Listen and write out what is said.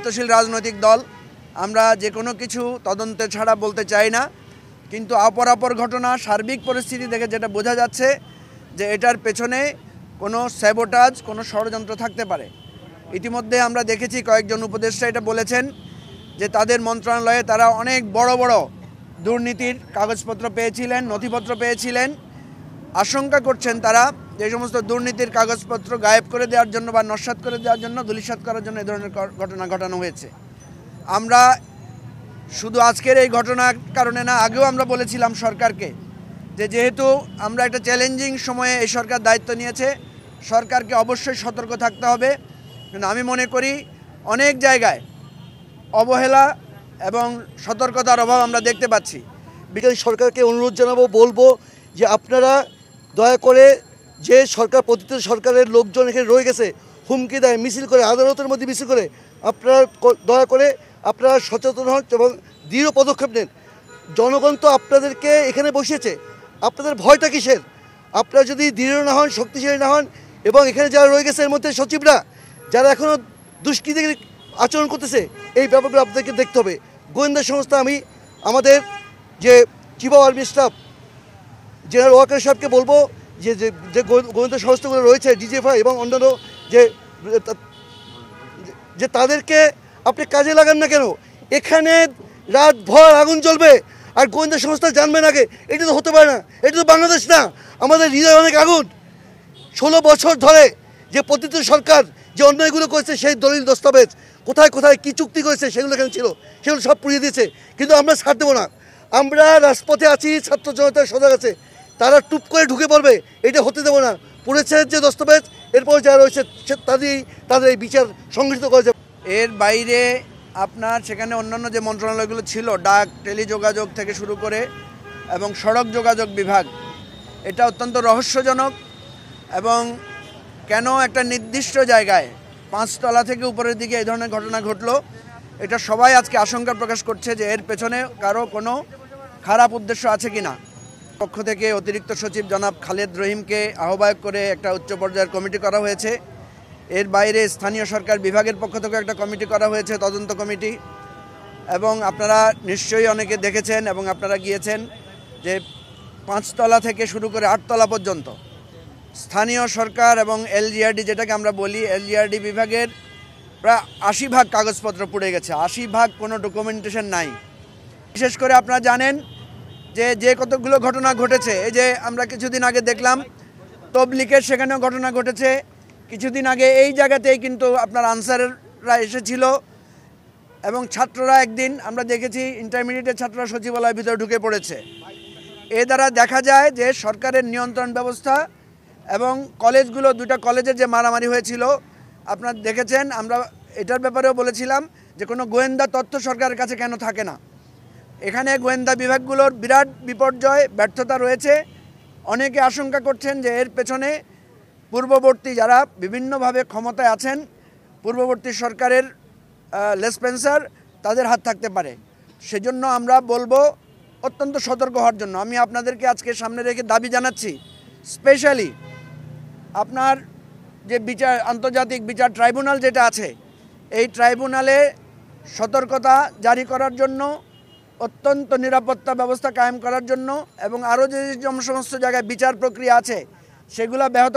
দায়িত্বশীল রাজনৈতিক দল, আমরা যে কোনো কিছু তদন্তে ছাড়া বলতে চাই না, কিন্তু অপরাপর ঘটনা সার্বিক পরিস্থিতি দেখে যেটা বোঝা যাচ্ছে যে এটার পেছনে কোনো স্যাবোটাজ, কোনো ষড়যন্ত্র থাকতে পারে। ইতিমধ্যে আমরা দেখেছি কয়েকজন উপদেষ্টা এটা বলেছেন যে তাদের মন্ত্রণালয়ে তারা অনেক বড় বড় দুর্নীতির কাগজপত্র পেয়েছিলেন, নথিপত্র পেয়েছিলেন। আশঙ্কা করছেন তারা যে সমস্ত দুর্নীতির কাগজপত্র গায়েব করে দেওয়ার জন্য বা নস্যাৎ করে দেওয়ার জন্য, ধূলিসাৎ করার জন্য এই ধরনের ঘটনা ঘটানো হয়েছে। আমরা শুধু আজকের এই ঘটনার কারণে না, আগেও আমরা বলেছিলাম সরকারকে যে যেহেতু আমরা একটা চ্যালেঞ্জিং সময়ে এই সরকার দায়িত্ব নিয়েছে, সরকারকে অবশ্যই সতর্ক থাকতে হবে। কিন্তু আমি মনে করি অনেক জায়গায় অবহেলা এবং সতর্কতার অভাব আমরা দেখতে পাচ্ছি। বিকাশ সরকারকে অনুরোধ জানাবো, বলবো যে আপনারা দয়া করে যে সরকার পতিত সরকারের লোকজন এখানে রয়ে গেছে, হুমকি দেয়, মিছিল করে, আদালতের মধ্যে মিছিল করে, আপনারা দয়া করে আপনারা সচেতন হন এবং দৃঢ় পদক্ষেপ নেন। জনগণ তো আপনাদেরকে এখানে বসিয়েছে, আপনাদের ভয়টা কিসের? আপনারা যদি দৃঢ় না হন, শক্তিশালী না হন, এবং এখানে যারা রয়ে গেছে এর মধ্যে সচিবরা যারা এখনও দুষ্কৃতী আচরণ করতেছে, এই ব্যাপারগুলো আপনাদেরকে দেখতে হবে। গোয়েন্দা সংস্থা, আমি আমাদের যে chief of army staff general Waker সাহেবকে বলবো যে যে গোয়েন্দা সংস্থাগুলো রয়েছে, ডিজিএফআই এবং অন্যান্য যে তাদেরকে আপনি কাজে লাগান না কেন? এখানে রাতভর আগুন জ্বলবে আর গোয়েন্দা সংস্থা জানবেন আগে? এটা তো হতে পারে না, এটা তো বাংলাদেশ না। আমাদের হৃদয় অনেক আগুন। 16 বছর ধরে যে পতিত সরকার যে অন্যায়গুলো করেছে, সেই দলিল দস্তাবেজ কোথায় কোথায় কী চুক্তি করেছে সেগুলো এখানে ছিল, সেগুলো সব পুড়িয়ে দিয়েছে। কিন্তু আমরা ছাড় দেবো না। আমরা রাজপথে আছি, ছাত্র জনতার সজাগ আছে, তারা টুপ করে ঢুকে পড়বে, এটা হতে দেবো না। পুড়েছে যে দস্তাবেজ, এরপর যারা রয়েছে তাদের এই বিচার সংগঠিত করা যাবে। এর বাইরে আপনার সেখানে অন্যান্য যে মন্ত্রণালয়গুলো ছিল, ডাক, টেলিযোগাযোগ থেকে শুরু করে এবং সড়ক যোগাযোগ বিভাগ, এটা অত্যন্ত রহস্যজনক। এবং কেন একটা নির্দিষ্ট জায়গায় 5 তলা থেকে উপরের দিকে এই ধরনের ঘটনা ঘটলো, এটা সবাই আজকে আশঙ্কা প্রকাশ করছে যে এর পেছনে কারো কোনো খারাপ উদ্দেশ্য আছে কি না। পক্ষ থেকে অতিরিক্ত সচিব জনাব খালেদ রহিমকে আহ্বায়ক করে একটা উচ্চ পর্যায়ের কমিটি করা হয়েছে। এর বাইরে স্থানীয় সরকার বিভাগের পক্ষ থেকে একটা কমিটি করা হয়েছে, তদন্ত কমিটি। এবং আপনারা নিশ্চয়ই অনেকে দেখেছেন এবং আপনারা গিয়েছেন যে 5 তলা থেকে শুরু করে 8 তলা পর্যন্ত স্থানীয় সরকার এবং এলজিআরডি, যেটাকে আমরা বলি, এলজিআরডি বিভাগের প্রায় 80 ভাগ কাগজপত্র পুড়ে গেছে। 80 ভাগ কোনো ডকুমেন্টেশন নাই। বিশেষ করে আপনারা জানেন যে কতগুলো ঘটনা ঘটেছে। এই যে আমরা কিছুদিন আগে দেখলাম তবলিগের সেখানেও ঘটনা ঘটেছে। কিছুদিন আগে এই জায়গাতেই কিন্তু আপনার আনসাররা এসেছিল এবং ছাত্ররা একদিন আমরা দেখেছি ইন্টারমিডিয়েটের ছাত্ররা সচিবালয়ের ভিতরে ঢুকে পড়েছে। এ দ্বারা দেখা যায় যে সরকারের নিয়ন্ত্রণ ব্যবস্থা এবং কলেজগুলো, 2টা কলেজের যে মারামারি হয়েছিল আপনারা দেখেছেন। আমরা এটার ব্যাপারেও বলেছিলাম যে কোনো গোয়েন্দা তথ্য সরকারের কাছে কেন থাকে না। এখানে গোয়েন্দা বিভাগগুলোর বিরাট বিপর্যয়, ব্যর্থতা রয়েছে। অনেকে আশঙ্কা করছেন যে এর পেছনে পূর্ববর্তী যারা বিভিন্নভাবে ক্ষমতায় আছেন, পূর্ববর্তী সরকারের লেসপেন্সার, তাদের হাত থাকতে পারে। সেজন্য আমরা বলবো অত্যন্ত সতর্ক হওয়ার জন্য। আমি আপনাদেরকে আজকে সামনে রেখে দাবি জানাচ্ছি, স্পেশালি আপনার যে বিচার, আন্তর্জাতিক বিচার ট্রাইব্যুনাল যেটা আছে, এই ট্রাইব্যুনালে সতর্কতা জারি করার জন্য, অত্যন্ত নিরাপত্তা ব্যবস্থা কায়েম করার জন্য এবং আরও যে সমস্ত জায়গায় বিচার প্রক্রিয়া আছে সেগুলো ব্যাহত